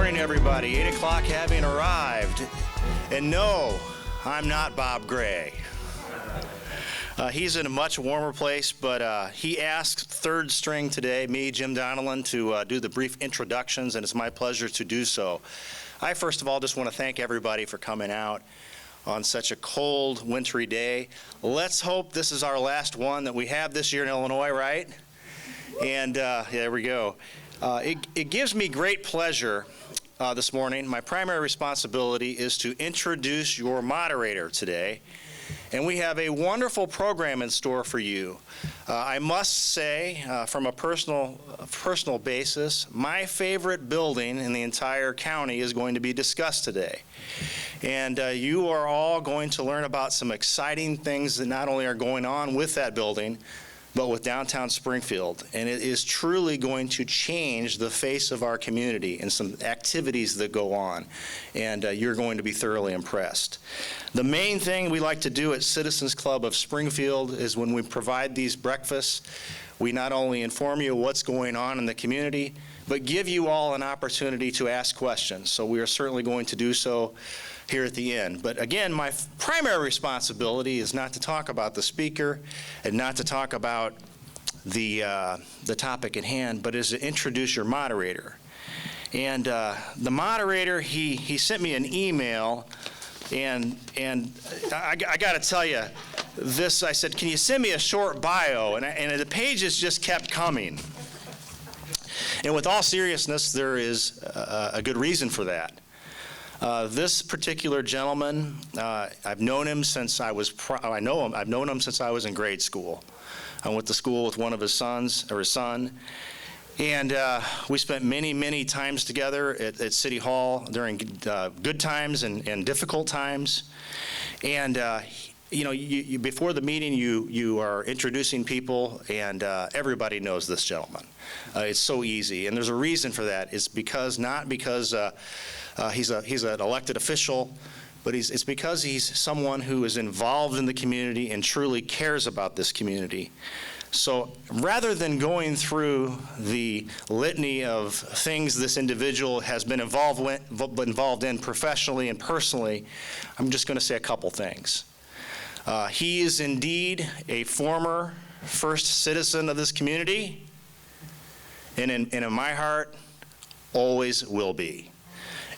morning, everybody. 8 o'clock having arrived. And no, I'm not Bob Gray. He's in a much warmer place, but he asked third string today, me, Jim Donnellan, to do the brief introductions, and it's my pleasure to do so. I, first of all, just want to thank everybody for coming out on such a cold, wintry day. Let's hope this is our last one that we have this year in Illinois, right? And there we go. It gives me great pleasure this morning. My primary responsibility is to introduce your moderator today. And we have a wonderful program in store for you. I must say, from a personal basis, my favorite building in the entire county is going to be discussed today. And you are all going to learn about some exciting things that not only are going on with that building, but with downtown Springfield. And it is truly going to change the face of our community and some activities that go on. And you're going to be thoroughly impressed. The main thing we like to do at Citizens Club of Springfield is when we provide these breakfasts, we not only inform you of what's going on in the community, but give you all an opportunity to ask questions. So we are certainly going to do so here at the end. But again, my primary responsibility is not to talk about the speaker and not to talk about the topic at hand, but is to introduce your moderator. And the moderator, he sent me an email, and I got to tell you, this, I said, can you send me a short bio? And the pages just kept coming. And with all seriousness, there is a good reason for that. This particular gentleman, I've known him since I was, I've known him since I was in grade school. I went to school with one of his sons, or his son, and we spent many, many times together at City Hall during good times and difficult times. And you know, before the meeting, you are introducing people, and everybody knows this gentleman. It's so easy, and there's a reason for that. It's because, not because he's an elected official, but it's because he's someone who is involved in the community and truly cares about this community. So rather than going through the litany of things this individual has been involved in professionally and personally, I'm just going to say a couple things. He is indeed a former first citizen of this community, and in my heart, always will be.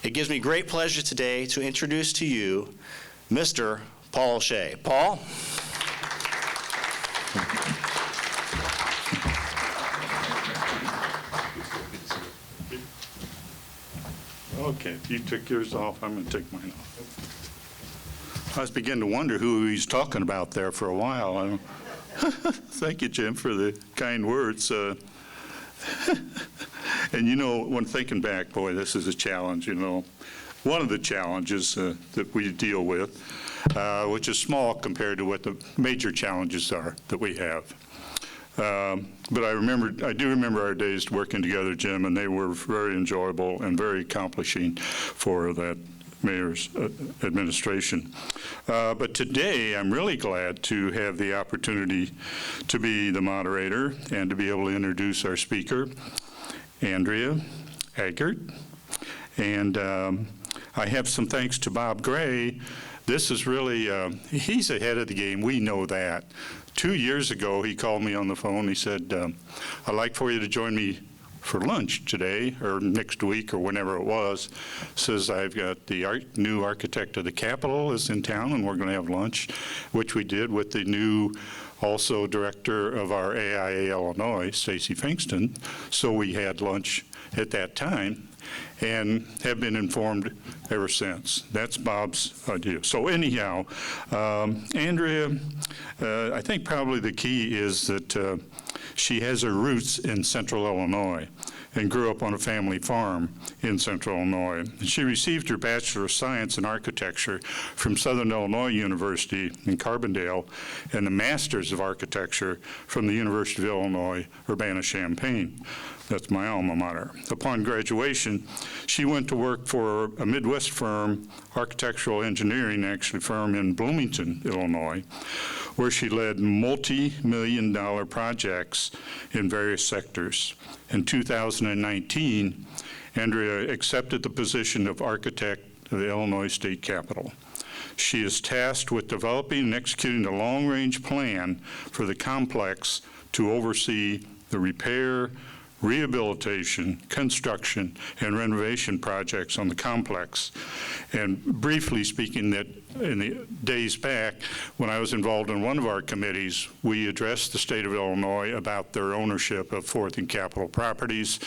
It gives me great pleasure today to introduce to you Mr. Paul O'Shea. Paul? Okay, if you took yours off, I'm going to take mine off. I was beginning to wonder who he's talking about there for a while. Thank you, Jim, for the kind words. And you know, when thinking back, boy, this is a challenge, you know. One of the challenges that we deal with, which is small compared to what the major challenges are that we have. But I do remember our days working together, Jim, and they were very enjoyable and very accomplishing for that mayor's administration. But today, I'm really glad to have the opportunity to be the moderator and to be able to introduce our speaker, Andrea Aggertt. And I have some thanks to Bob Gray. This is really, he's ahead of the game. We know that. 2 years ago, he called me on the phone. He said, I'd like for you to join me for lunch today or next week or whenever it was. Says, I've got the new architect of the Capitol is in town, and we're going to have lunch, which we did with the new also director of our AIA Illinois, Stacy Fingston. So we had lunch at that time and have been informed ever since. That's Bob's idea. So anyhow, Andrea, I think probably the key is that she has her roots in Central Illinois and grew up on a family farm in Central Illinois. She received her Bachelor of Science in Architecture from Southern Illinois University in Carbondale and the Masters of Architecture from the University of Illinois, Urbana-Champaign. That's my alma mater. Upon graduation, she went to work for a Midwest firm, architectural engineering actually firm in Bloomington, Illinois, where she led multi-million-dollar projects in various sectors. In 2019, Andrea accepted the position of architect of the Illinois State Capitol. She is tasked with developing and executing a long-range plan for the complex to oversee the repair, rehabilitation, construction, and renovation projects on the complex. And briefly speaking, that in the days back, when I was involved in one of our committees, we addressed the state of Illinois about their ownership of Fourth and Capitol properties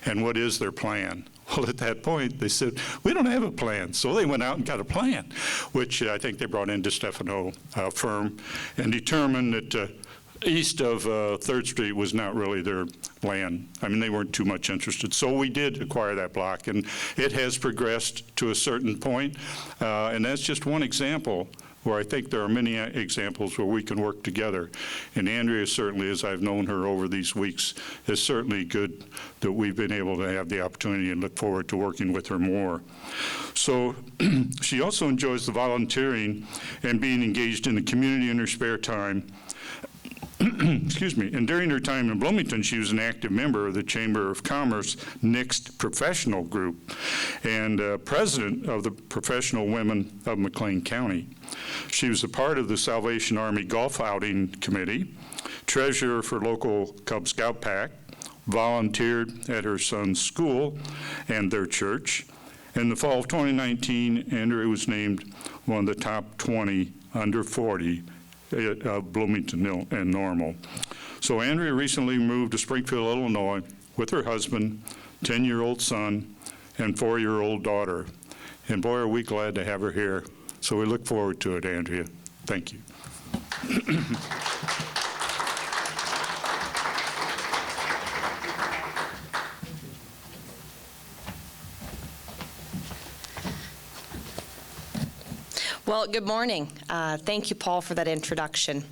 and what is their plan. Well, at that point, they said, we don't have a plan. So they went out and got a plan, which I think they brought into Stefano firm and determined that east of 3rd Street was not really their land. I mean, they weren't too much interested. So we did acquire that block, and it has progressed to a certain point. And that's just one example where I think there are many examples where we can work together. And Andrea certainly, as I've known her over these weeks, is certainly good that we've been able to have the opportunity and look forward to working with her more. So she also enjoys the volunteering and being engaged in the community in her spare time. Excuse me, and during her time in Bloomington, she was an active member of the Chamber of Commerce Mixed Professional Group and president of the Professional Women of McLean County. She was a part of the Salvation Army Golf Outing Committee, treasurer for local Cub Scout Pack, volunteered at her son's school and their church. In the fall of 2019, Andrea was named one of the top 20 under 40 of Bloomington and Normal. So Andrea recently moved to Springfield, Illinois with her husband, 10-year-old son, and 4-year-old daughter. And boy, are we glad to have her here. So we look forward to it, Andrea. Thank you. Well, good morning. Thank you, Paul, for that introduction.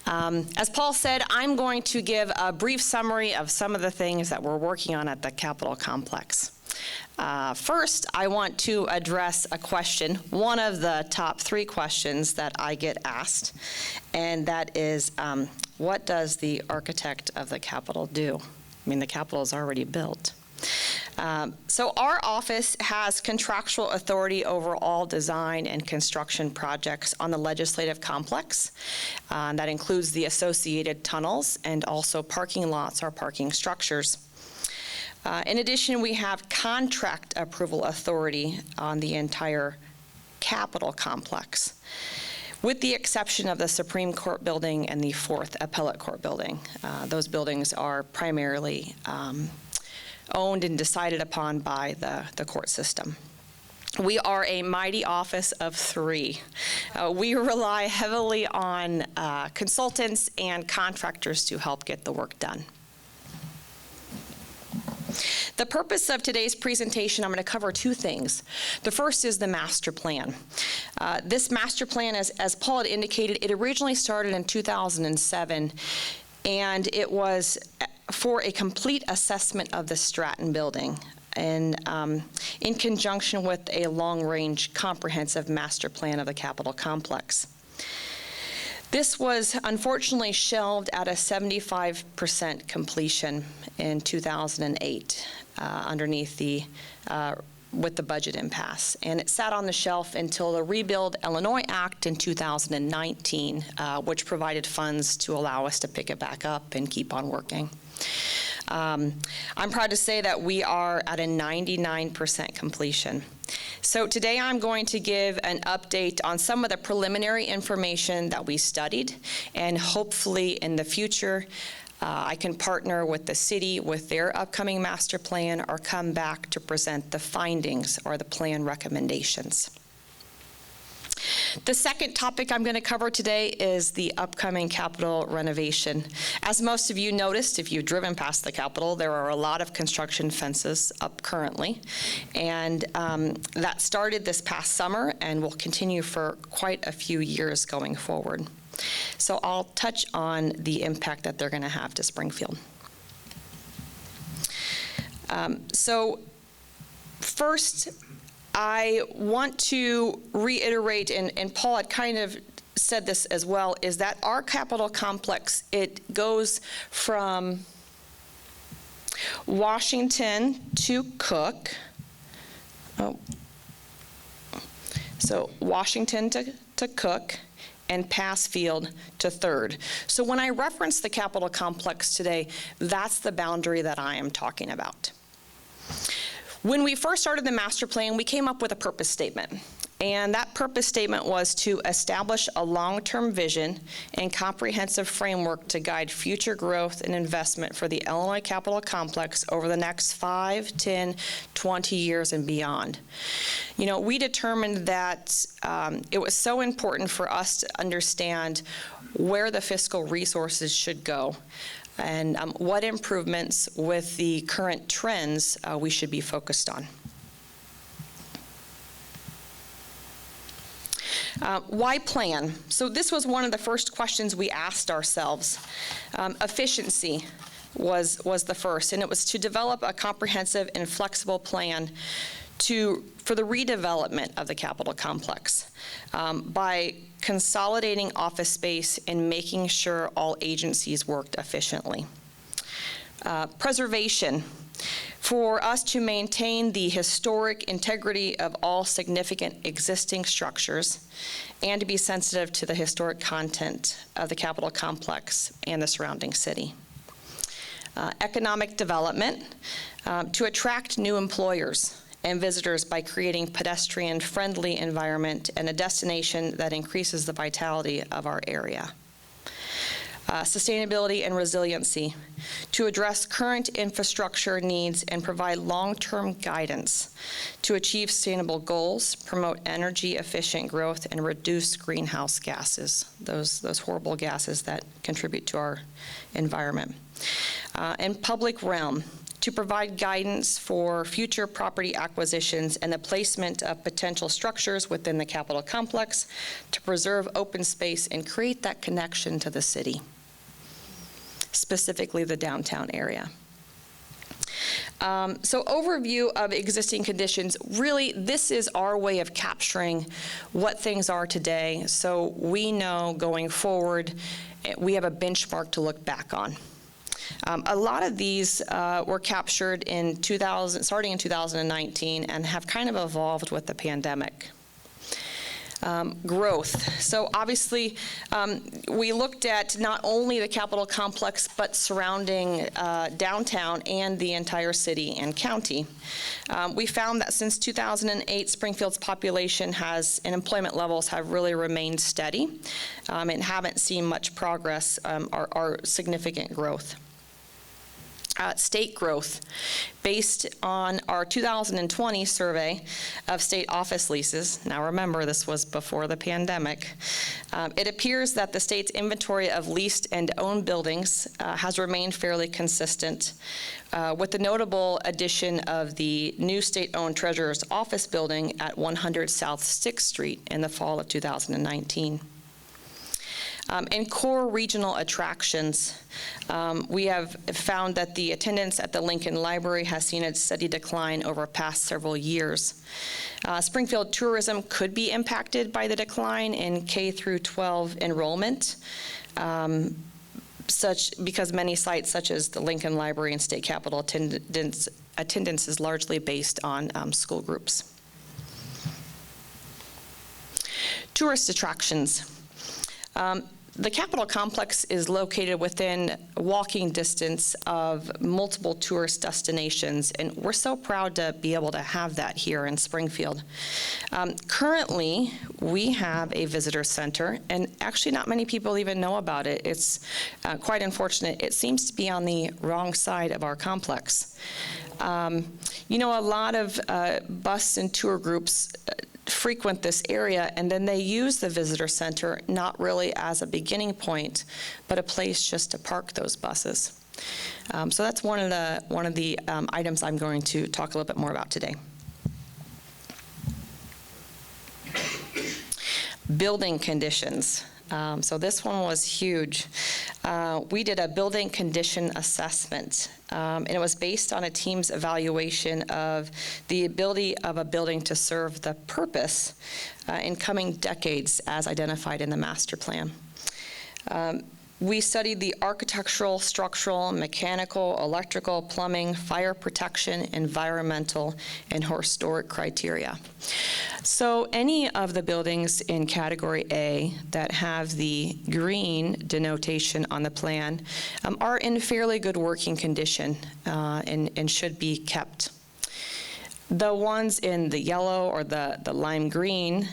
As Paul said, I'm going to give a brief summary of some of the things that we're working on at the Capitol complex. First, I want to address a question, one of the top 3 questions that I get asked, and that is, what does the architect of the Capitol do? I mean, the Capitol is already built. So our office has contractual authority over all design and construction projects on the legislative complex. That includes the associated tunnels and also parking lots or parking structures. In addition, we have contract approval authority on the entire Capitol complex, with the exception of the Supreme Court building and the 4th Appellate Court building. Those buildings are primarily owned and decided upon by the court system. We are a mighty office of 3. We rely heavily on consultants and contractors to help get the work done. The purpose of today's presentation, I'm going to cover 2 things. The first is the master plan. This master plan, as Paul had indicated, it originally started in 2007, and it was for a complete assessment of the Stratton building, and in conjunction with a long-range comprehensive master plan of the Capitol complex. This was unfortunately shelved at a 75% completion in 2008 underneath with the budget impasse. And it sat on the shelf until the Rebuild Illinois Act in 2019, which provided funds to allow us to pick it back up and keep on working. I'm proud to say that we are at a 99% completion. So today I'm going to give an update on some of the preliminary information that we studied, and hopefully in the future I can partner with the city with their upcoming master plan or come back to present the findings or the plan recommendations. The second topic I'm going to cover today is the upcoming Capitol renovation. As most of you noticed, if you've driven past the Capitol, there are a lot of construction fences up currently. And that started this past summer and will continue for quite a few years going forward. So I'll touch on the impact that they're going to have to Springfield. So first, I want to reiterate, and Paul had kind of said this as well, is that our Capitol complex, it goes from Washington to Cook. So Washington to Cook, and Passfield to 3rd. So when I reference the Capitol complex today, that's the boundary that I am talking about. When we first started the master plan, we came up with a purpose statement. And that purpose statement was to establish a long-term vision and comprehensive framework to guide future growth and investment for the Illinois Capitol Complex over the next 5, 10, 20 years and beyond. You know, we determined that it was so important for us to understand where the fiscal resources should go and what improvements with the current trends we should be focused on. Why plan? So this was one of the first questions we asked ourselves. Efficiency was the first, and it was to develop a comprehensive and flexible plan for the redevelopment of the Capitol complex by consolidating office space and making sure all agencies worked efficiently. Preservation. For us to maintain the historic integrity of all significant existing structures and to be sensitive to the historic content of the Capitol complex and the surrounding city. Economic development, to attract new employers and visitors by creating pedestrian-friendly environment and a destination that increases the vitality of our area. Sustainability and resiliency, to address current infrastructure needs and provide long-term guidance to achieve sustainable goals, promote energy-efficient growth, and reduce greenhouse gases, those horrible gases that contribute to our environment. And public realm, to provide guidance for future property acquisitions and the placement of potential structures within the Capitol complex to preserve open space and create that connection to the city, specifically the downtown area. So overview of existing conditions, really this is our way of capturing what things are today, so we know going forward we have a benchmark to look back on. A lot of these were captured in starting in 2019 and have kind of evolved with the pandemic. Growth. So obviously, we looked at not only the Capitol complex, but surrounding downtown and the entire city and county. We found that since 2008, Springfield's population and employment levels have really remained steady and haven't seen much progress or significant growth. State growth. Based on our 2020 survey of state office leases, now remember this was before the pandemic, it appears that the state's inventory of leased and owned buildings has remained fairly consistent, with the notable addition of the new state-owned Treasurer's Office building at 100 South 6th Street in the fall of 2019. In core regional attractions, we have found that the attendance at the Lincoln Library has seen a steady decline over the past several years. Springfield tourism could be impacted by the decline in K through 12 enrollment, because many sites such as the Lincoln Library and State Capitol attendance is largely based on school groups. Tourist attractions. The Capitol complex is located within walking distance of multiple tourist destinations, and we're so proud to be able to have that here in Springfield. Currently, we have a visitor center, and actually not many people even know about it. It's quite unfortunate. It seems to be on the wrong side of our complex. You know, a lot of bus and tour groups frequent this area, and then they use the visitor center not really as a beginning point, but a place just to park those buses. So that's one of the items I'm going to talk a little bit more about today. Building conditions. So this one was huge. we did a building condition assessment, and it was based on a team's evaluation of the ability of a building to serve the purpose in coming decades as identified in the master plan. We studied the architectural, structural, mechanical, electrical, plumbing, fire protection, environmental, and historic criteria. So any of the buildings in Category A that have the green denotation on the plan are in fairly good working condition and should be kept. The ones in the yellow or the lime green,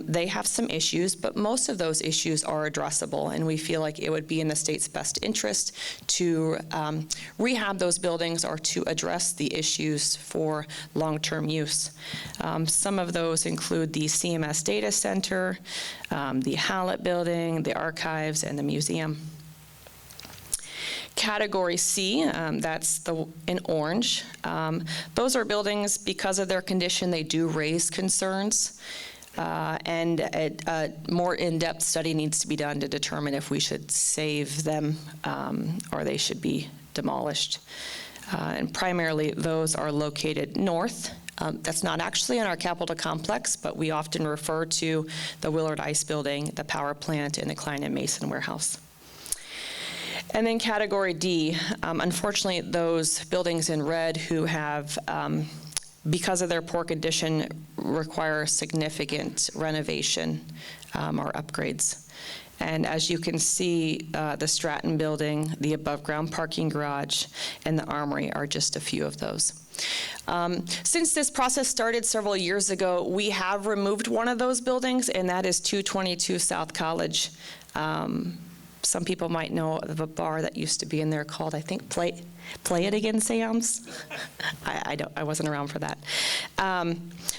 they have some issues, but most of those issues are addressable, and we feel like it would be in the state's best interest to rehab those buildings or to address the issues for long-term use. Some of those include the CMS Data Center, the Hallett Building, the archives, and the museum. Category C, that's in orange. Those are buildings, because of their condition, they do raise concerns. And a more in-depth study needs to be done to determine if we should save them or they should be demolished. And primarily, those are located north. That's not actually in our Capitol complex, but we often refer to the Willard Ice Building, the power plant, and the Klein and Mason warehouse. And then Category D, unfortunately, those buildings in red who have, because of their poor condition, require significant renovation or upgrades. And as you can see, the Stratton Building, the above-ground parking garage, and the Armory are just a few of those. Since this process started several years ago, we have removed one of those buildings, and that is 222 South College. Some people might know of a bar that used to be in there called, I think, Play It Again, Sam's. I wasn't around for that.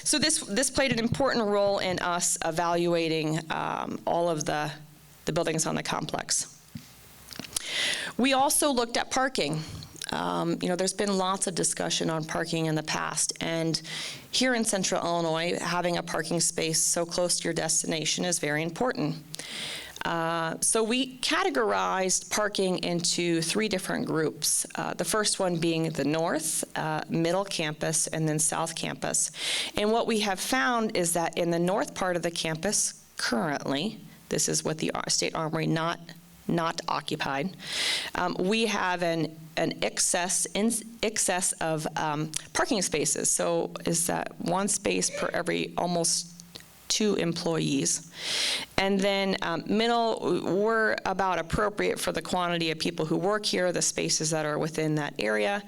So this played an important role in us evaluating all of the buildings on the complex. We also looked at parking. There's been lots of discussion on parking in the past, and here in Central Illinois, having a parking space so close to your destination is very important. So we categorized parking into 3 different groups. The first one being the north, middle campus, and then south campus. And what we have found is that in the north part of the campus, currently, this is what the State Armory not occupied, we have an excess of parking spaces. So is that 1 space per every almost 2 employees. And then middle, we're about appropriate for the quantity of people who work here, the spaces that are within that area.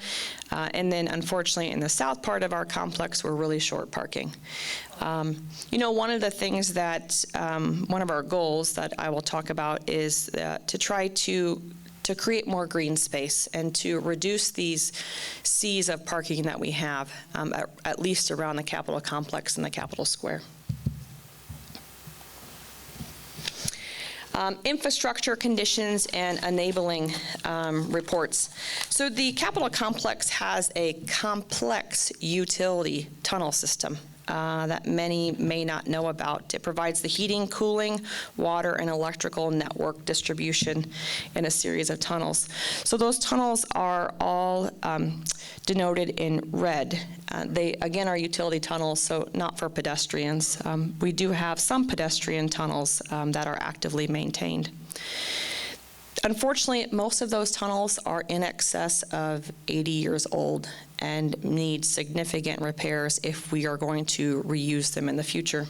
And then unfortunately in the south part of our complex, we're really short parking. One of the things that, one of our goals that I will talk about is to try to create more green space and to reduce these seas of parking that we have, at least around the Capitol complex and the Capitol Square. Infrastructure conditions and enabling reports. So the Capitol complex has a complex utility tunnel system that many may not know about. It provides the heating, cooling, water, and electrical network distribution in a series of tunnels. So those tunnels are all denoted in red. They, again, are utility tunnels, so not for pedestrians. We do have some pedestrian tunnels that are actively maintained. Unfortunately, most of those tunnels are in excess of 80 years old and need significant repairs if we are going to reuse them in the future.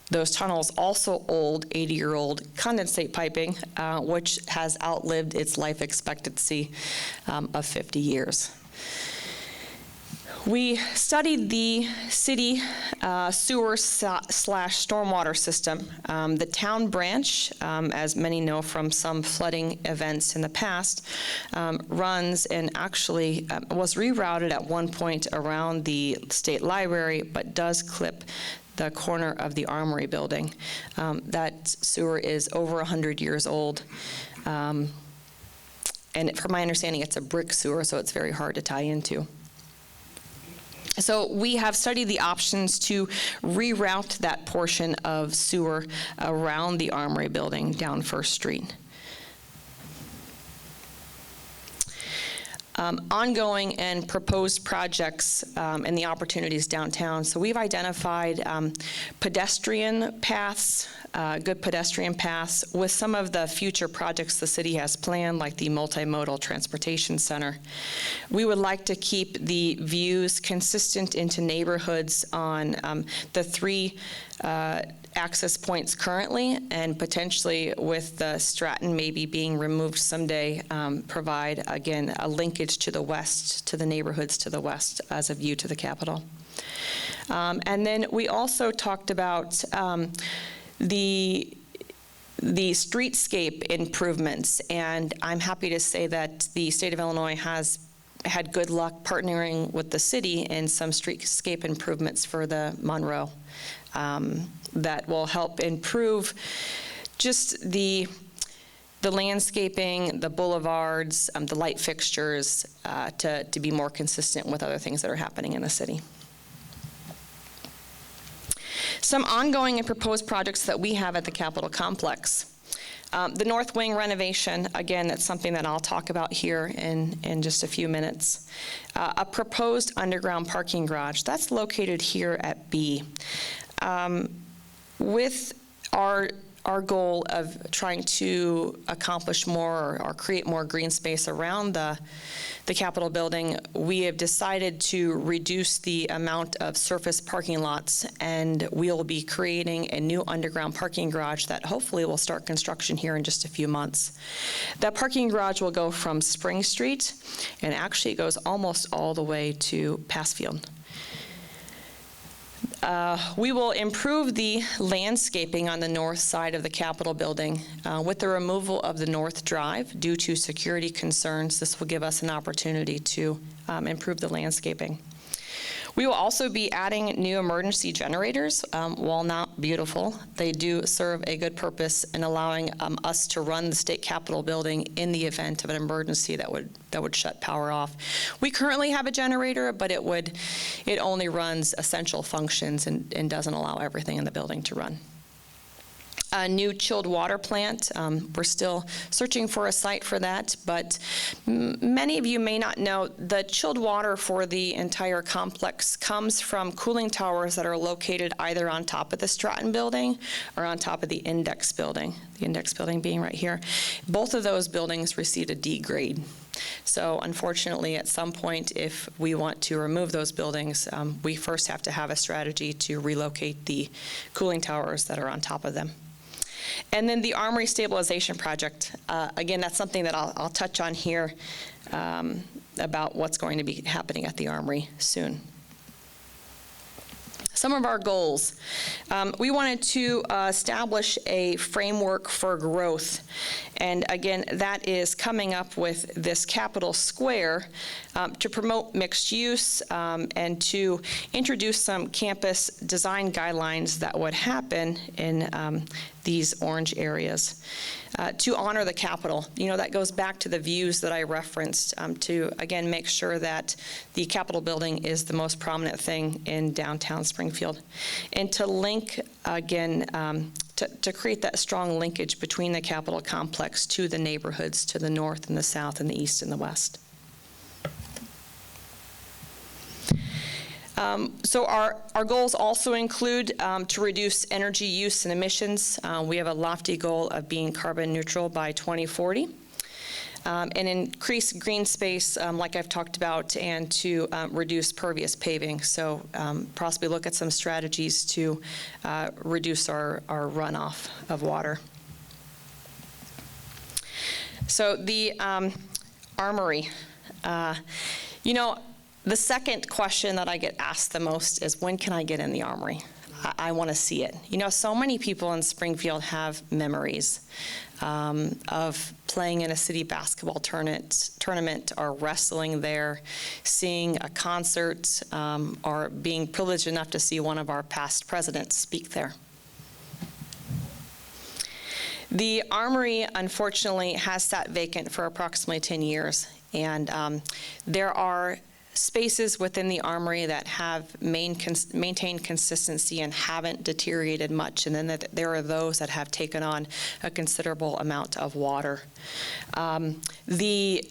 Those tunnels also hold 80-year-old condensate piping, which has outlived its life expectancy of 50 years. We studied the city sewer / stormwater system. The town branch, as many know from some flooding events in the past, runs and actually was rerouted at one point around the state library, but does clip the corner of the Armory building. That sewer is over 100 years old. And from my understanding, it's a brick sewer, so it's very hard to tie into. So we have studied the options to reroute that portion of sewer around the Armory building down First Street. ongoing and proposed projects and the opportunities downtown. So we've identified pedestrian paths, good pedestrian paths, with some of the future projects the city has planned, like the multimodal transportation center. We would like to keep the views consistent into neighborhoods on the three access points currently, and potentially with the Stratton maybe being removed someday, provide, again, a linkage to the west, to the neighborhoods to the west as a view to the Capitol. And then we also talked about the streetscape improvements, and I'm happy to say that the state of Illinois has had good luck partnering with the city in some streetscape improvements for the Monroe that will help improve just the landscaping, the boulevards, the light fixtures, to be more consistent with other things that are happening in the city. Some ongoing and proposed projects that we have at the Capitol Complex. The North Wing renovation, again, that's something that I'll talk about here in just a few minutes. A proposed underground parking garage, that's located here at B. With our goal of trying to accomplish more or create more green space around the Capitol building, we have decided to reduce the amount of surface parking lots, and we'll be creating a new underground parking garage that hopefully will start construction here in just a few months. That parking garage will go from Spring Street, and actually it goes almost all the way to Passfield. We will improve the landscaping on the north side of the Capitol building with the removal of the North Drive due to security concerns. This will give us an opportunity to improve the landscaping. We will also be adding new emergency generators. While not beautiful, they do serve a good purpose in allowing us to run the state Capitol building in the event of an emergency that would shut power off. We currently have a generator, but it only runs essential functions and doesn't allow everything in the building to run. A new chilled water plant. We're still searching for a site for that, but many of you may not know the chilled water for the entire complex comes from cooling towers that are located either on top of the Stratton building or on top of the Index building being right here. Both of those buildings received a D grade. So unfortunately, at some point, if we want to remove those buildings, we first have to have a strategy to relocate the cooling towers that are on top of them. And then the Armory stabilization project. Again, that's something that I'll touch on here about what's going to be happening at the Armory soon. Some of our goals. We wanted to establish a framework for growth. And again, that is coming up with this Capitol Square to promote mixed use and to introduce some campus design guidelines that would happen in these orange areas. To honor the Capitol. You know, that goes back to the views that I referenced to, again, make sure that the Capitol building is the most prominent thing in downtown Springfield. And to link, again, to create that strong linkage between the Capitol complex to the neighborhoods to the north and the south and the east and the west. So our goals also include to reduce energy use and emissions. We have a lofty goal of being carbon neutral by 2040. And increase green space, like I've talked about, and to reduce pervious paving. So possibly look at some strategies to reduce our runoff of water. So the Armory. You know, the second question that I get asked the most is, when can I get in the Armory? I want to see it. You know, so many people in Springfield have memories of playing in a city basketball tournament or wrestling there, seeing a concert, or being privileged enough to see one of our past presidents speak there. The Armory, unfortunately, has sat vacant for approximately 10 years, and there are spaces within the Armory that have maintained consistency and haven't deteriorated much, and then there are those that have taken on a considerable amount of water. The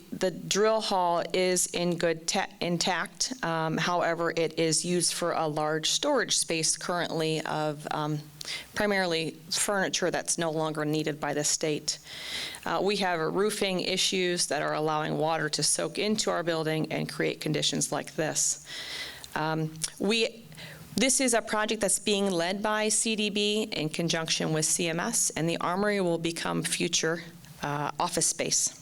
drill hall is in good intact. However, it is used for a large storage space currently of primarily furniture that's no longer needed by the state. We have roofing issues that are allowing water to soak into our building and create conditions like this. This is a project that's being led by CDB in conjunction with CMS, and the Armory will become future office space.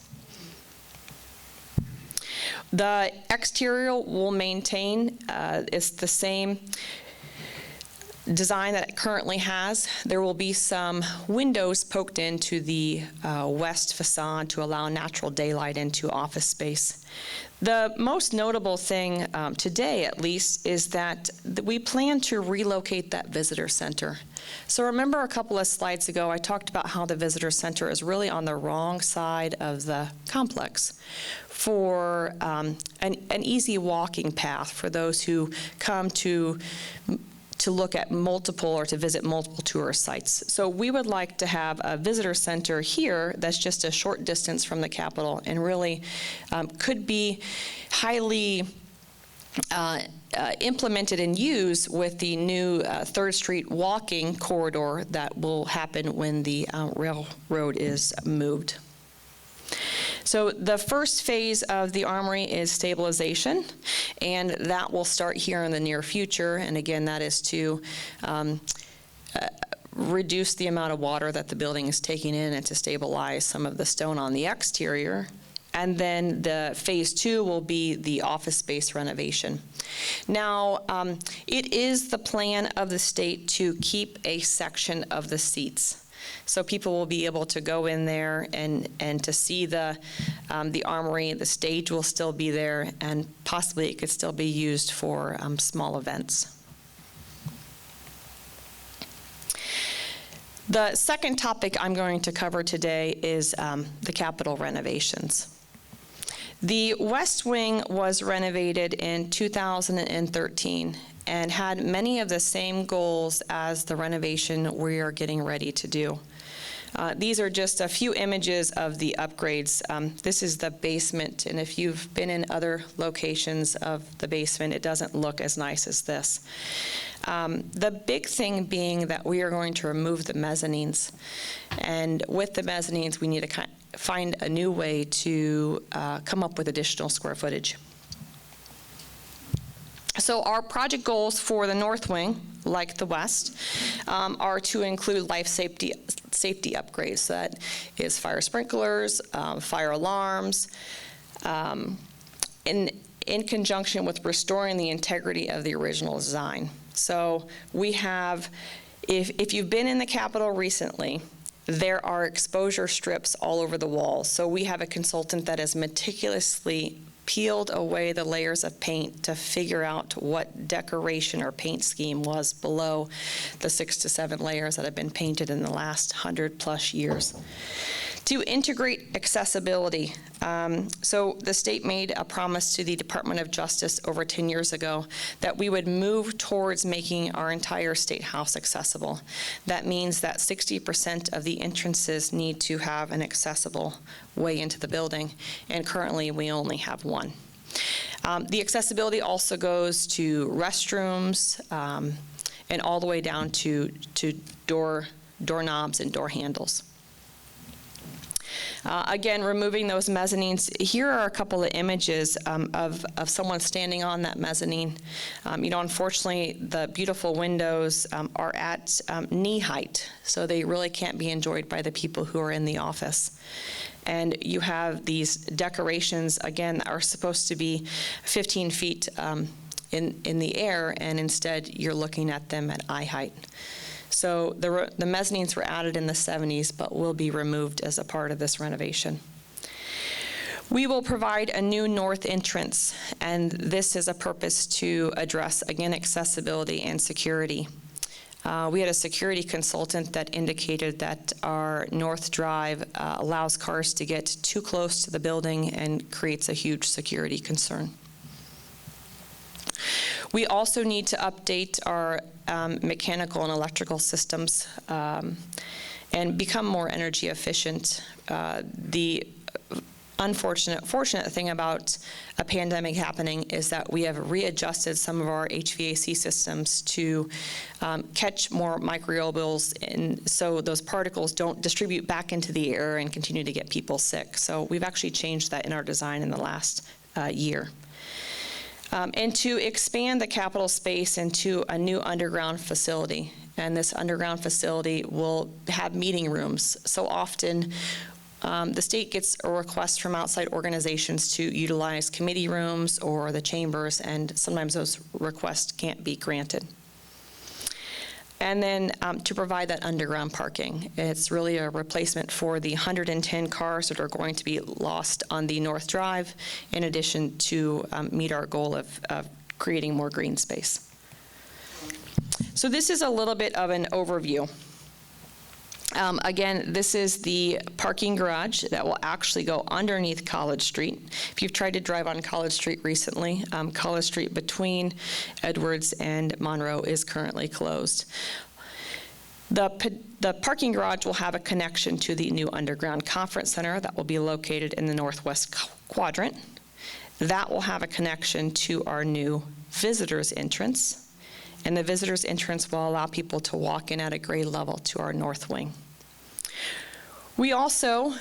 The exterior will maintain, it's the same design that it currently has. There will be some windows poked into the west facade to allow natural daylight into office space. The most notable thing today, at least, is that we plan to relocate that visitor center. So remember a couple of slides ago, I talked about how the visitor center is really on the wrong side of the complex for an easy walking path for those who come to look at multiple or to visit multiple tourist sites. So we would like to have a visitor center here that's just a short distance from the Capitol and really could be highly implemented and used with the new 3rd Street walking corridor that will happen when the railroad is moved. So the first phase of the Armory is stabilization, and that will start here in the near future. And again, that is to reduce the amount of water that the building is taking in and to stabilize some of the stone on the exterior. And then the phase 2 will be the office space renovation. Now, it is the plan of the state to keep a section of the seats. So people will be able to go in there and to see the Armory. The stage will still be there, and possibly it could still be used for small events. The second topic I'm going to cover today is the Capitol renovations. The West Wing was renovated in 2013 and had many of the same goals as the renovation we are getting ready to do. These are just a few images of the upgrades. This is the basement, and if you've been in other locations of the basement, it doesn't look as nice as this. The big thing being that we are going to remove the mezzanines, and with the mezzanines, we need to find a new way to come up with additional square footage. So our project goals for the North Wing, like the West, are to include life safety upgrades. So that is fire sprinklers, fire alarms, in conjunction with restoring the integrity of the original design. So we have, if you've been in the Capitol recently, there are exposure strips all over the walls. So we have a consultant that has meticulously peeled away the layers of paint to figure out what decoration or paint scheme was below the 6 to 7 layers that have been painted in the last 100+ years. To integrate accessibility, so the state made a promise to the Department of Justice over 10 years ago that we would move towards making our entire state house accessible. That means that 60% of the entrances need to have an accessible way into the building, and currently we only have one. The accessibility also goes to restrooms and all the way down to doorknobs and door handles. Again, removing those mezzanines. Here are a couple of images of someone standing on that mezzanine. Unfortunately, the beautiful windows are at knee height, so they really can't be enjoyed by the people who are in the office. And you have these decorations, again, that are supposed to be 15 feet in the air, and instead you're looking at them at eye height. So the mezzanines were added in the 70s, but will be removed as a part of this renovation. We will provide a new north entrance, and this is a purpose to address, again, accessibility and security. We had a security consultant that indicated that our north drive allows cars to get too close to the building and creates a huge security concern. We also need to update our mechanical and electrical systems and become more energy efficient. The fortunate thing about a pandemic happening is that we have readjusted some of our HVAC systems to catch more microbials, and so those particles don't distribute back into the air and continue to get people sick. So we've actually changed that in our design in the last year. And to expand the Capitol space into a new underground facility. And this underground facility will have meeting rooms. So often, the state gets a request from outside organizations to utilize committee rooms or the chambers, and sometimes those requests can't be granted. And then to provide that underground parking. It's really a replacement for the 110 cars that are going to be lost on the North Drive, in addition to meet our goal of creating more green space. So this is a little bit of an overview. Again, this is the parking garage that will actually go underneath College Street. If you've tried to drive on College Street recently, College Street between Edwards and Monroe is currently closed. The parking garage will have a connection to the new underground conference center that will be located in the northwest quadrant. That will have a connection to our new visitors entrance. And the visitors entrance will allow people to walk in at a grade level to our north wing. We also,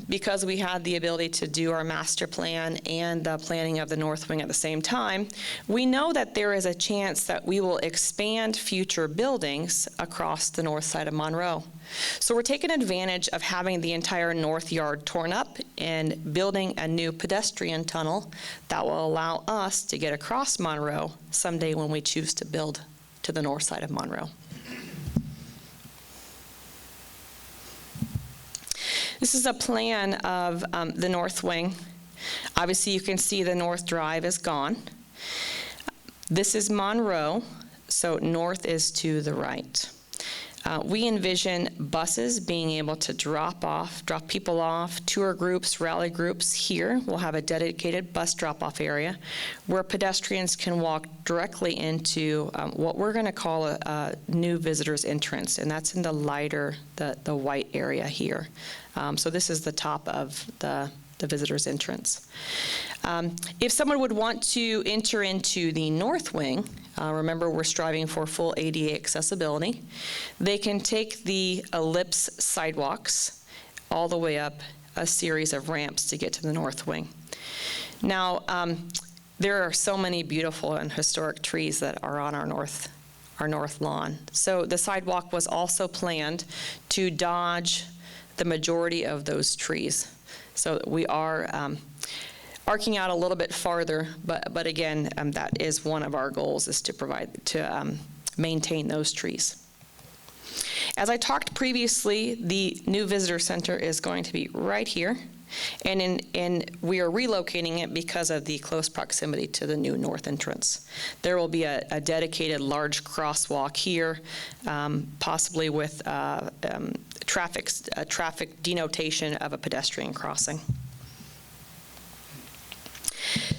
because we had the ability to do our master plan and the planning of the north wing at the same time, we know that there is a chance that we will expand future buildings across the north side of Monroe. So we're taking advantage of having the entire north yard torn up and building a new pedestrian tunnel that will allow us to get across Monroe someday when we choose to build to the north side of Monroe. This is a plan of the north wing. Obviously, you can see the north drive is gone. This is Monroe, so north is to the right. We envision buses being able to drop people off, tour groups, rally groups here. We'll have a dedicated bus drop-off area where pedestrians can walk directly into what we're going to call a new visitors entrance, and that's in the lighter, the white area here. So this is the top of the visitors entrance. If someone would want to enter into the north wing, remember we're striving for full ADA accessibility, they can take the ellipse sidewalks all the way up a series of ramps to get to the north wing. Now, there are so many beautiful and historic trees that are on our north lawn. So the sidewalk was also planned to dodge the majority of those trees. So we are arcing out a little bit farther, but again, that is one of our goals, is to maintain those trees. As I talked previously, the new visitor center is going to be right here, and we are relocating it because of the close proximity to the new north entrance. There will be a dedicated large crosswalk here, possibly with traffic denotation of a pedestrian crossing.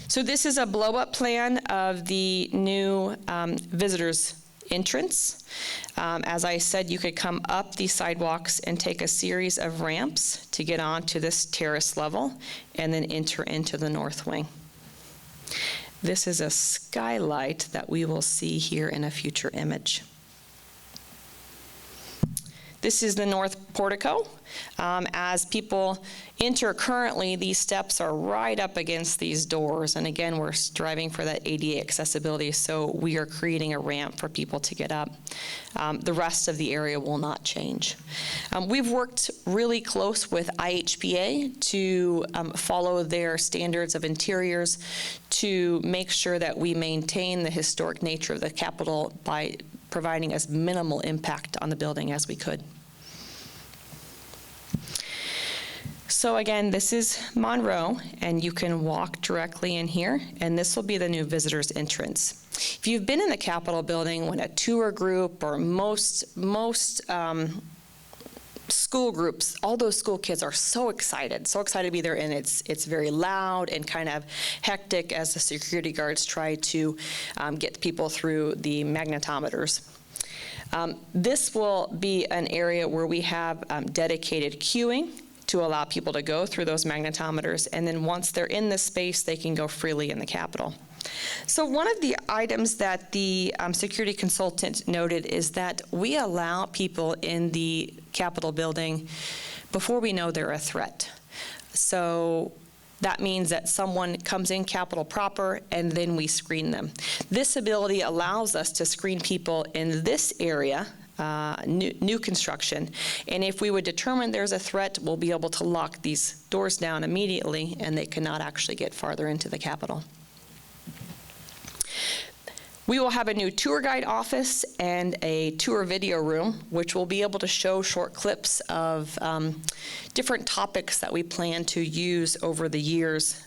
So this is a blow-up plan of the new visitors entrance. As I said, you could come up these sidewalks and take a series of ramps to get onto this terrace level and then enter into the north wing. This is a skylight that we will see here in a future image. This is the north portico. As people enter currently, these steps are right up against these doors. And again, we're striving for that ADA accessibility, so we are creating a ramp for people to get up. The rest of the area will not change. We've worked really close with IHPA to follow their standards of interiors to make sure that we maintain the historic nature of the Capitol by providing as minimal impact on the building as we could. So again, this is Monroe, and you can walk directly in here, and this will be the new visitors entrance. If you've been in the Capitol building when a tour group or most school groups, all those school kids are so excited to be there, and it's very loud and kind of hectic as the security guards try to get people through the magnetometers. This will be an area where we have dedicated queuing to allow people to go through those magnetometers, and then once they're in this space, they can go freely in the Capitol. So one of the items that the security consultant noted is that we allow people in the Capitol building before we know they're a threat. So that means that someone comes in Capitol proper, and then we screen them. This ability allows us to screen people in this area, new construction, and if we would determine there's a threat, we'll be able to lock these doors down immediately, and they cannot actually get farther into the Capitol. We will have a new tour guide office and a tour video room, which will be able to show short clips of different topics that we plan to use over the years.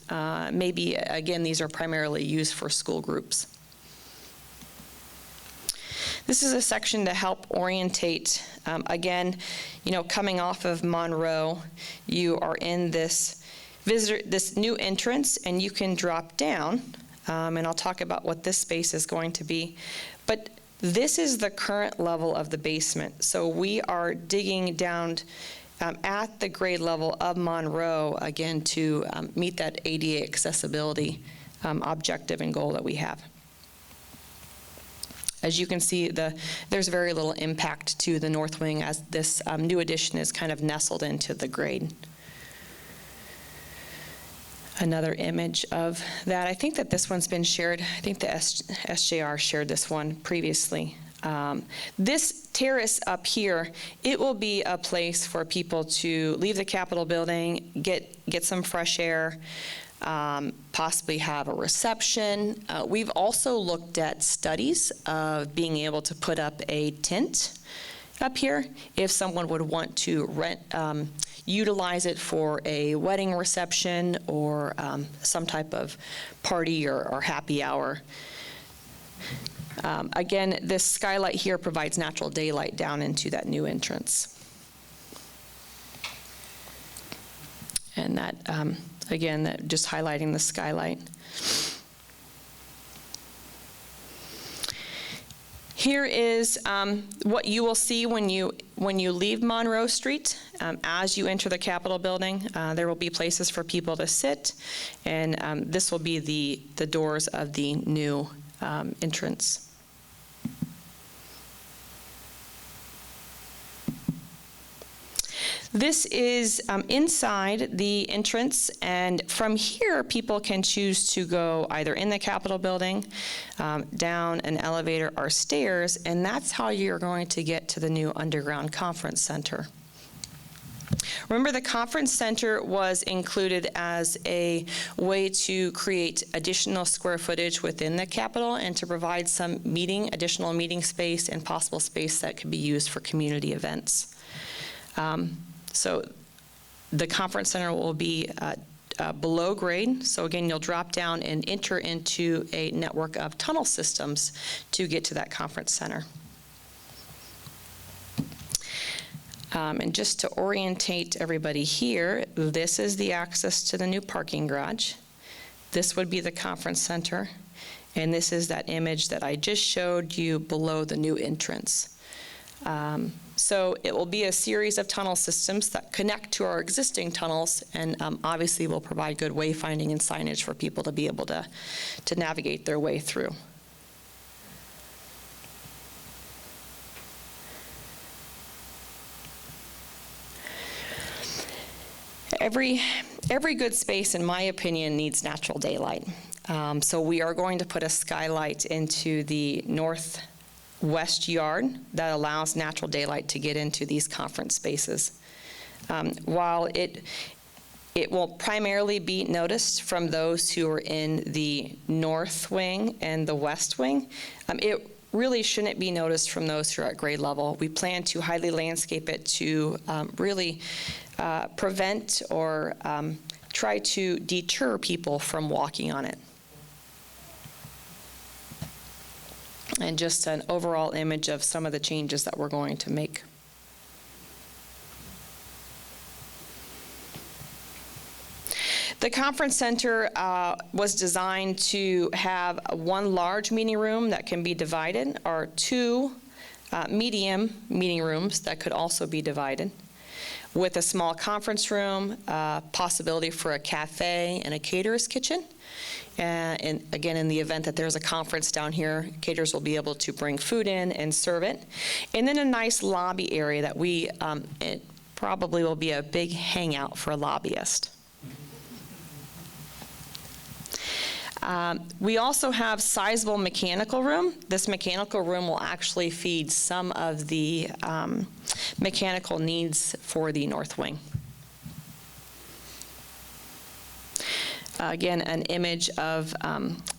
Maybe, again, these are primarily used for school groups. This is a section to help orientate. Again, coming off of Monroe, you are in this new entrance, and you can drop down. And I'll talk about what this space is going to be. But this is the current level of the basement. So we are digging down at the grade level of Monroe, again, to meet that ADA accessibility objective and goal that we have. As you can see, there's very little impact to the north wing as this new addition is kind of nestled into the grade. Another image of that. I think that this one's been shared. I think the SJR shared this one previously. This terrace up here, it will be a place for people to leave the Capitol building, get some fresh air, possibly have a reception. We've also looked at studies of being able to put up a tent up here if someone would want to utilize it for a wedding reception or some type of party or happy hour. Again, this skylight here provides natural daylight down into that new entrance. And that, again, that just highlighting the skylight. Here is what you will see when you leave Monroe Street. As you enter the Capitol building, there will be places for people to sit, and this will be the doors of the new entrance. This is inside the entrance, and from here people can choose to go either in the Capitol building, down an elevator or stairs, and that's how you're going to get to the new underground conference center. Remember, the conference center was included as a way to create additional square footage within the Capitol and to provide some additional meeting space and possible space that could be used for community events. So the conference center will be below grade. So again, you'll drop down and enter into a network of tunnel systems to get to that conference center. And just to orientate everybody here, this is the access to the new parking garage. This would be the conference center. And this is that image that I just showed you below the new entrance. So it will be a series of tunnel systems that connect to our existing tunnels, and obviously will provide good wayfinding and signage for people to be able to navigate their way through. Every good space, in my opinion, needs natural daylight. So we are going to put a skylight into the northwest yard that allows natural daylight to get into these conference spaces. While it will primarily be noticed from those who are in the north wing and the west wing, it really shouldn't be noticed from those who are at grade level. We plan to highly landscape it to really prevent or try to deter people from walking on it. And just an overall image of some of the changes that we're going to make. The conference center was designed to have one large meeting room that can be divided, or two medium meeting rooms that could also be divided, with a small conference room, possibility for a cafe and a caterer's kitchen. And again, in the event that there's a conference down here, caterers will be able to bring food in and serve it. And then a nice lobby area that it probably will be a big hangout for a lobbyist. We also have sizable mechanical room. This mechanical room will actually feed some of the mechanical needs for the north wing. Again, an image of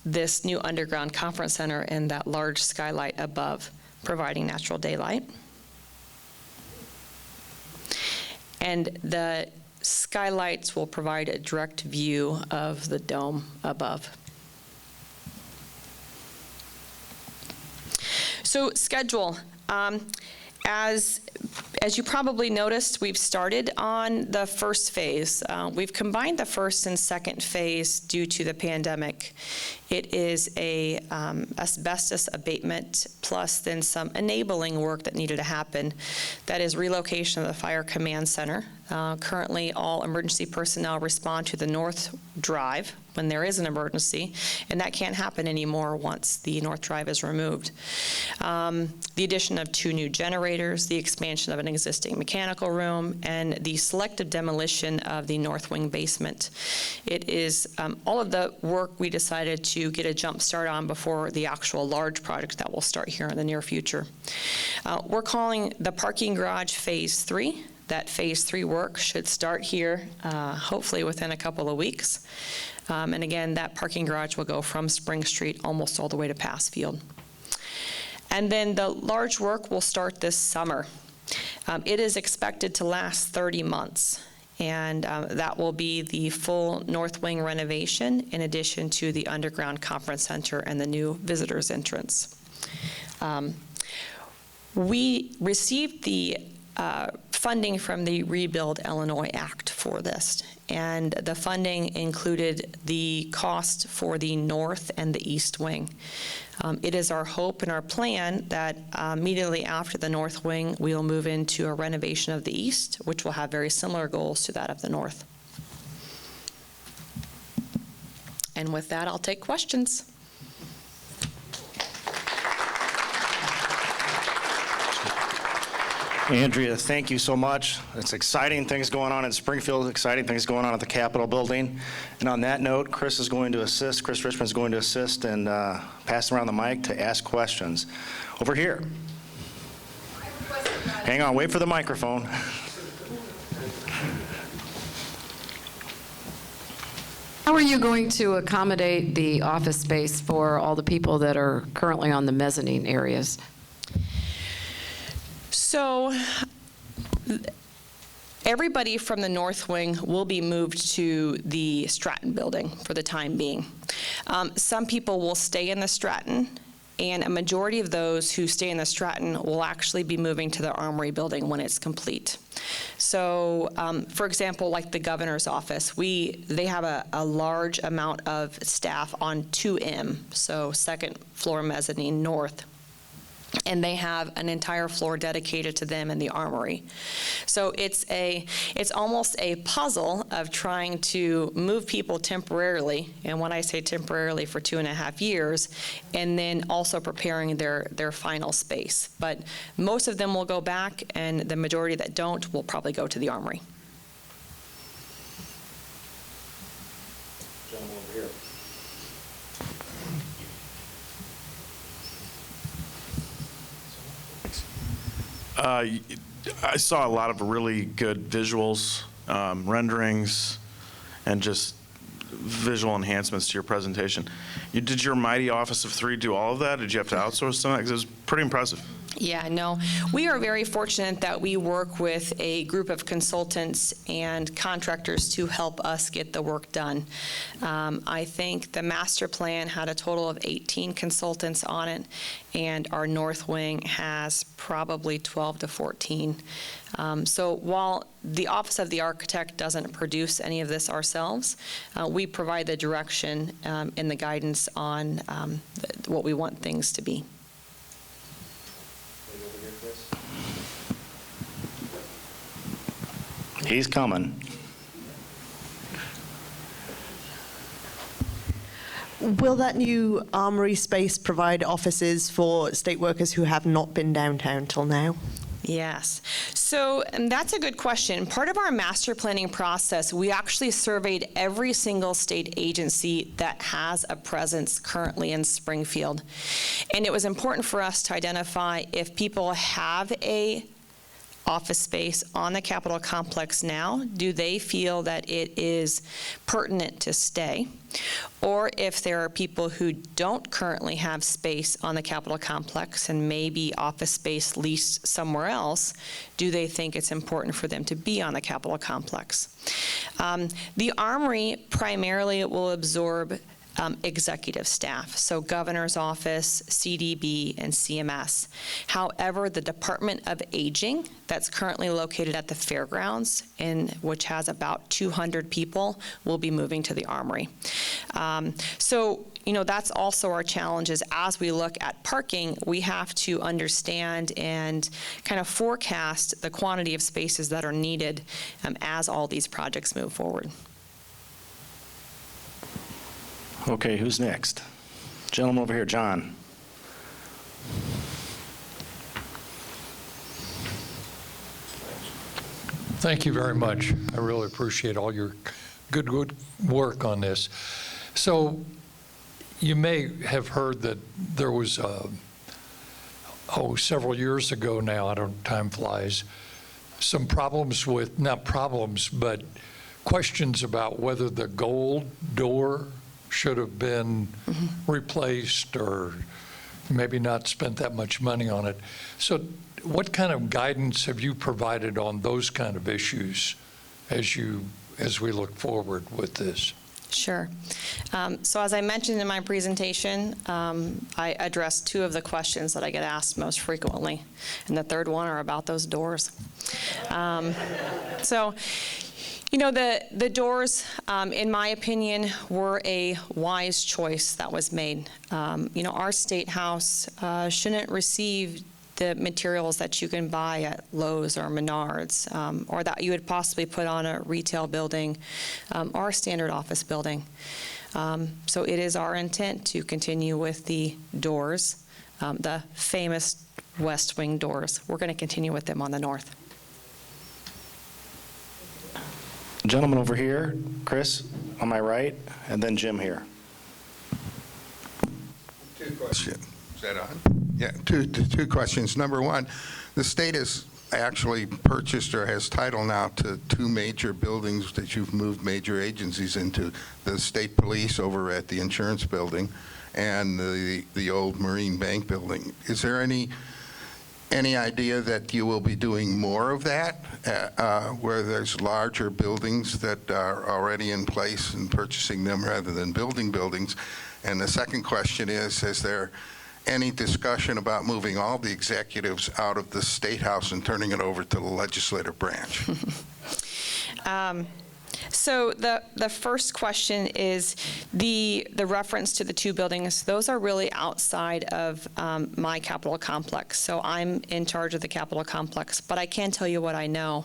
this new underground conference center and that large skylight above, providing natural daylight. And the skylights will provide a direct view of the dome above. So schedule. As you probably noticed, we've started on the first phase. We've combined the first and second phase due to the pandemic. It is a asbestos abatement plus then some enabling work that needed to happen. That is relocation of the Fire Command Center. Currently, all emergency personnel respond to the North Drive when there is an emergency, and that can't happen anymore once the North Drive is removed. The addition of 2 new generators, the expansion of an existing mechanical room, and the selective demolition of the north wing basement. It is all of the work we decided to get a jump start on before the actual large project that will start here in the near future. We're calling the parking garage Phase 3. That Phase 3 work should start here hopefully within a couple of weeks. And again, that parking garage will go from Spring Street almost all the way to Passfield. And then the large work will start this summer. It is expected to last 30 months. And that will be the full north wing renovation in addition to the underground conference center and the new visitors entrance. We received the funding from the Rebuild Illinois Act for this, and the funding included the cost for the north and the east wing. It is our hope and our plan that immediately after the north wing, we'll move into a renovation of the east, which will have very similar goals to that of the north. And with that, I'll take questions. Andrea, thank you so much. It's exciting things going on in Springfield, exciting things going on at the Capitol building. And on that note, Chris Richmond is going to assist and pass around the mic to ask questions. Over here. Hang on, wait for the microphone. How are you going to accommodate the office space for all the people that are currently on the mezzanine areas? So everybody from the north wing will be moved to the Stratton building for the time being. Some people will stay in the Stratton, and a majority of those who stay in the Stratton will actually be moving to the Armory building when it's complete. So, for example, like the governor's office, they have a large amount of staff on 2M, so second floor mezzanine north. And they have an entire floor dedicated to them in the Armory. So it's almost a puzzle of trying to move people temporarily, and when I say temporarily, for 2.5 years, and then also preparing their final space. But most of them will go back, and the majority that don't will probably go to the Armory. Gentleman over here. I saw a lot of really good visuals, renderings, and just visual enhancements to your presentation. Did your mighty office of 3 do all of that? Did you have to outsource some of that? Because it was pretty impressive. Yeah, no, we are very fortunate that we work with a group of consultants and contractors to help us get the work done. I think the master plan had a total of 18 consultants on it, and our north wing has probably 12 to 14. So while the Office of the Architect doesn't produce any of this ourselves, we provide the direction and the guidance on what we want things to be. He's coming. Will that new Armory space provide offices for state workers who have not been downtown till now? Yes. So that's a good question. Part of our master planning process, we actually surveyed every single state agency that has a presence currently in Springfield. And it was important for us to identify if people have a office space on the Capitol complex now, do they feel that it is pertinent to stay? Or if there are people who don't currently have space on the Capitol complex and maybe office space leased somewhere else, do they think it's important for them to be on the Capitol complex? The Armory primarily will absorb executive staff, so governor's office, CDB, and CMS. However, the Department of Aging that's currently located at the fairgrounds, which has about 200 people, will be moving to the Armory. So, you know, that's also our challenge is as we look at parking, we have to understand and kind of forecast the quantity of spaces that are needed as all these projects move forward. Okay, who's next? Gentleman over here, John. Thank you very much. I really appreciate all your good work on this. So you may have heard that there was, several years ago now, time flies, some problems with, not problems, but questions about whether the gold door should have been replaced or maybe not spent that much money on it. So what kind of guidance have you provided on those kind of issues as we look forward with this? Sure. So as I mentioned in my presentation, I addressed two of the questions that I get asked most frequently, and the third one are about those doors. So, you know, the doors, in my opinion, were a wise choice that was made. You know, our State House shouldn't receive the materials that you can buy at Lowe's or Menards, or that you would possibly put on a retail building or a standard office building. So it is our intent to continue with the doors, the famous West Wing doors. We're going to continue with them on the north. Gentleman over here, Chris, on my right, and then Jim here. Two questions. Is that on? Yeah, two questions. Number one, the state has actually purchased or has title now to two major buildings that you've moved major agencies into, the state police over at the insurance building and the old Marine Bank building. Is there any idea that you will be doing more of that, where there's larger buildings that are already in place and purchasing them rather than building buildings? And the second question is there any discussion about moving all the executives out of the State House and turning it over to the legislative branch? So the first question is the reference to the two buildings. Those are really outside of my Capitol complex. So I'm in charge of the Capitol complex, but I can tell you what I know.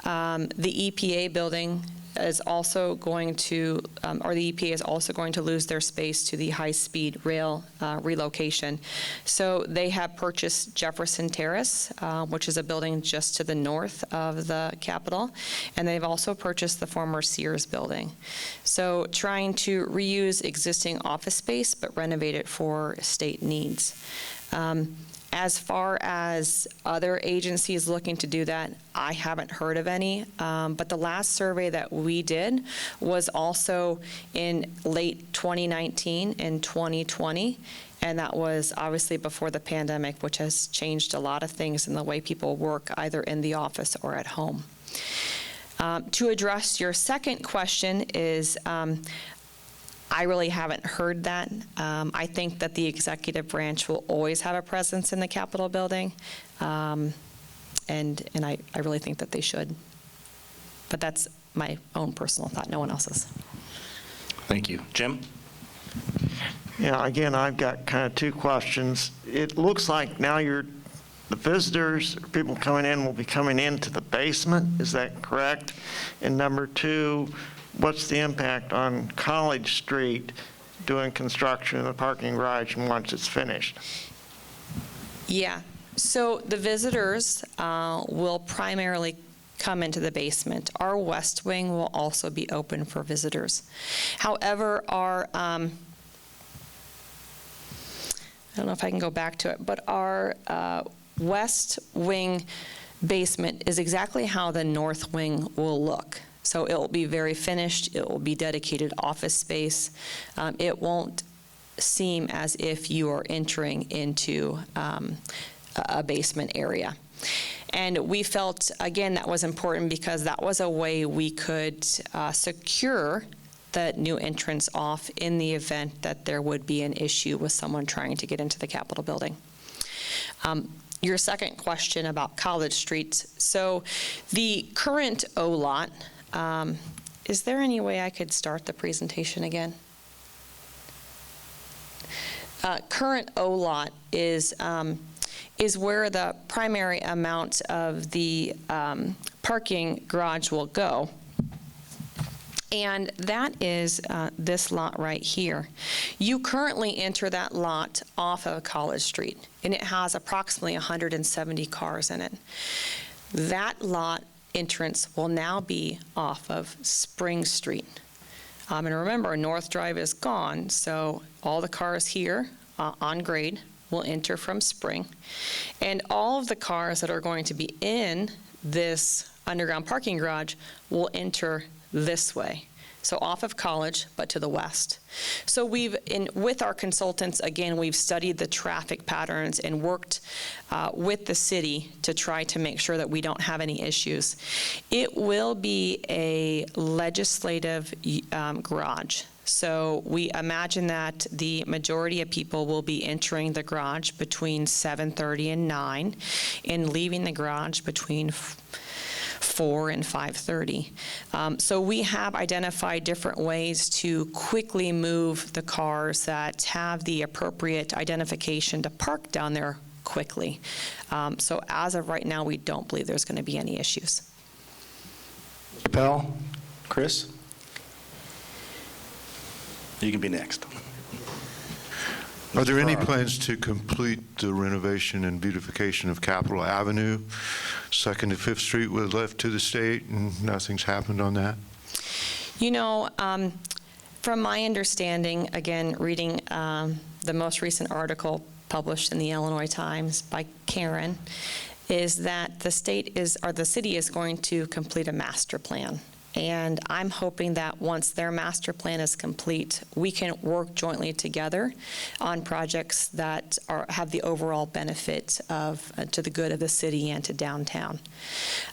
The EPA building is also going to, or the EPA is also going to lose their space to the high-speed rail relocation. So they have purchased Jefferson Terrace, which is a building just to the north of the Capitol, and they've also purchased the former Sears building. So trying to reuse existing office space but renovate it for state needs. As far as other agencies looking to do that, I haven't heard of any. But the last survey that we did was also in late 2019 and 2020. And that was obviously before the pandemic, which has changed a lot of things in the way people work, either in the office or at home. To address your second question is, I really haven't heard that. I think that the executive branch will always have a presence in the Capitol building, and I really think that they should. But that's my own personal thought, no one else's. Thank you. Jim? Yeah, again, I've got kind of two questions. It looks like now the visitors, people coming in will be coming into the basement, is that correct? And number two, what's the impact on College Street doing construction in the parking garage and once it's finished? Yeah, so the visitors will primarily come into the basement. Our west wing will also be open for visitors. However, our I don't know if I can go back to it, but our west wing basement is exactly how the north wing will look. So it will be very finished. It will be dedicated office space. It won't seem as if you are entering into a basement area. And we felt, again, that was important because that was a way we could secure the new entrance off in the event that there would be an issue with someone trying to get into the Capitol building. Your second question about College Street. So the current O-lot, is there any way I could start the presentation again? Current O-lot is where the primary amount of the parking garage will go. And that is this lot right here. You currently enter that lot off of College Street, and it has approximately 170 cars in it. That lot entrance will now be off of Spring Street. And remember, North Drive is gone, so all the cars here on grade will enter from Spring. And all of the cars that are going to be in this underground parking garage will enter this way. So off of College, but to the west. So with our consultants, again, we've studied the traffic patterns and worked with the city to try to make sure that we don't have any issues. It will be a legislative garage. So we imagine that the majority of people will be entering the garage between 7:30 and 9 and leaving the garage between 4 and 5:30. So we have identified different ways to quickly move the cars that have the appropriate identification to park down there quickly. So as of right now, we don't believe there's going to be any issues. Mr. Pell? Chris? You can be next. Are there any plans to complete the renovation and beautification of Capitol Avenue, 2nd to 5th Street was left to the state and nothing's happened on that? You know, from my understanding, again, reading the most recent article published in the Illinois Times by Karen, is that the city is going to complete a master plan. And I'm hoping that once their master plan is complete, we can work jointly together on projects that have the overall benefit to the good of the city and to downtown.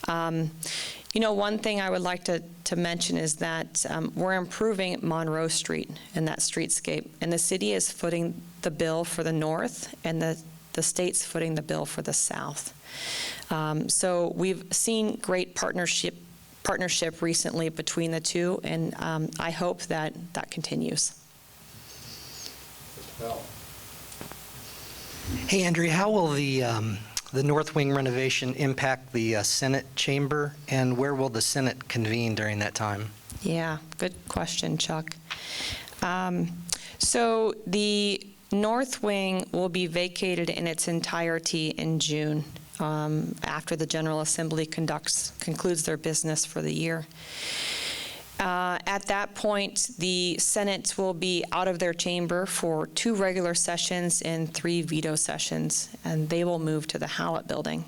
You know, one thing I would like to mention is that we're improving Monroe Street and that streetscape, and the city is footing the bill for the north, and the state's footing the bill for the south. So we've seen great partnership recently between the two, and I hope that continues. Hey, Andrea, how will the North Wing renovation impact the Senate chamber, and where will the Senate convene during that time? Yeah, good question, Chuck. So the North Wing will be vacated in its entirety in June. After the General Assembly concludes their business for the year. At that point, the Senate will be out of their chamber for 2 regular sessions and 3 veto sessions, and they will move to the Hallett Building.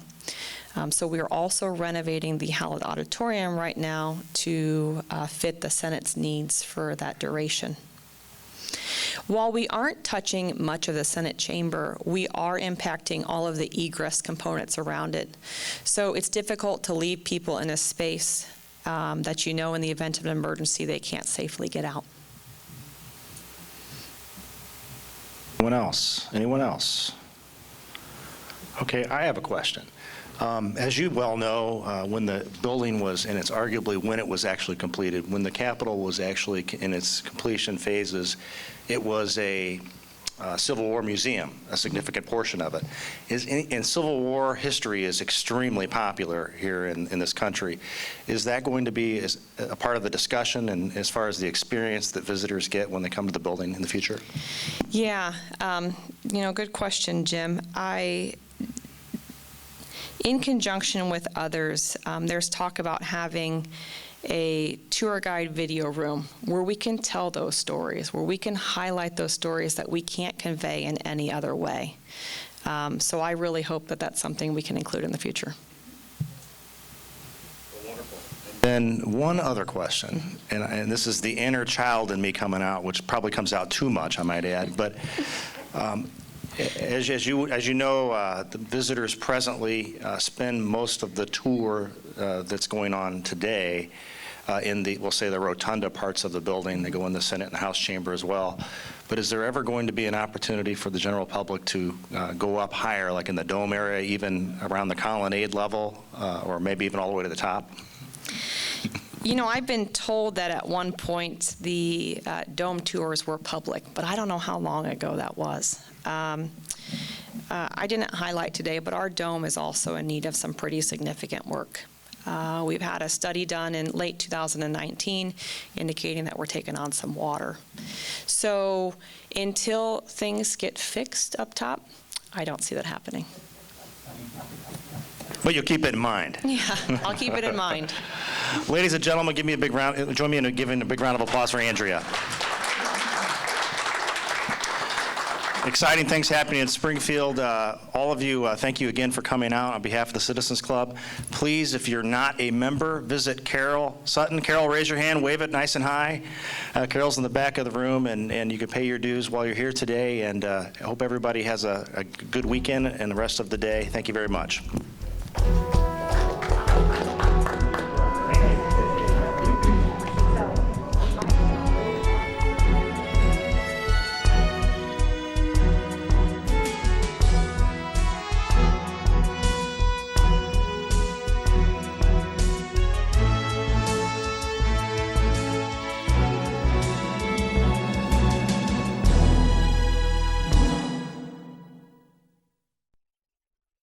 So we are also renovating the Hallett Auditorium right now to fit the Senate's needs for that duration. While we aren't touching much of the Senate chamber, we are impacting all of the egress components around it. So it's difficult to leave people in a space that you know in the event of an emergency they can't safely get out. Anyone else? Anyone else? Okay, I have a question. As you well know, when the building was, and it's arguably when it was actually completed, when the Capitol was actually in its completion phases, it was a Civil War museum, a significant portion of it. And Civil War history is extremely popular here in this country. Is that going to be a part of the discussion and as far as the experience that visitors get when they come to the building in the future? Yeah, good question, Jim. In conjunction with others, there's talk about having a tour guide video room where we can tell those stories, where we can highlight those stories that we can't convey in any other way. So I really hope that that's something we can include in the future. Then one other question, and this is the inner child in me coming out, which probably comes out too much, I might add, but as you know, the visitors presently spend most of the tour that's going on today in the, we'll say, the rotunda parts of the building. They go in the Senate and the House chamber as well. But is there ever going to be an opportunity for the general public to go up higher, like in the dome area, even around the colonnade level, or maybe even all the way to the top? I've been told that at one point the dome tours were public, but I don't know how long ago that was. I didn't highlight today, but our dome is also in need of some pretty significant work. We've had a study done in late 2019 indicating that we're taking on some water. So until things get fixed up top, I don't see that happening. But you'll keep it in mind. Yeah, I'll keep it in mind. Ladies and gentlemen, give me a big round. Join me in giving a big round of applause for Andrea. Exciting things happening in Springfield. All of you, thank you again for coming out on behalf of the Citizens Club. Please, if you're not a member, visit Carol Sutton. Carol, raise your hand, wave it nice and high. Carol's in the back of the room, and you can pay your dues while you're here today. And I hope everybody has a good weekend and the rest of the day. Thank you very much.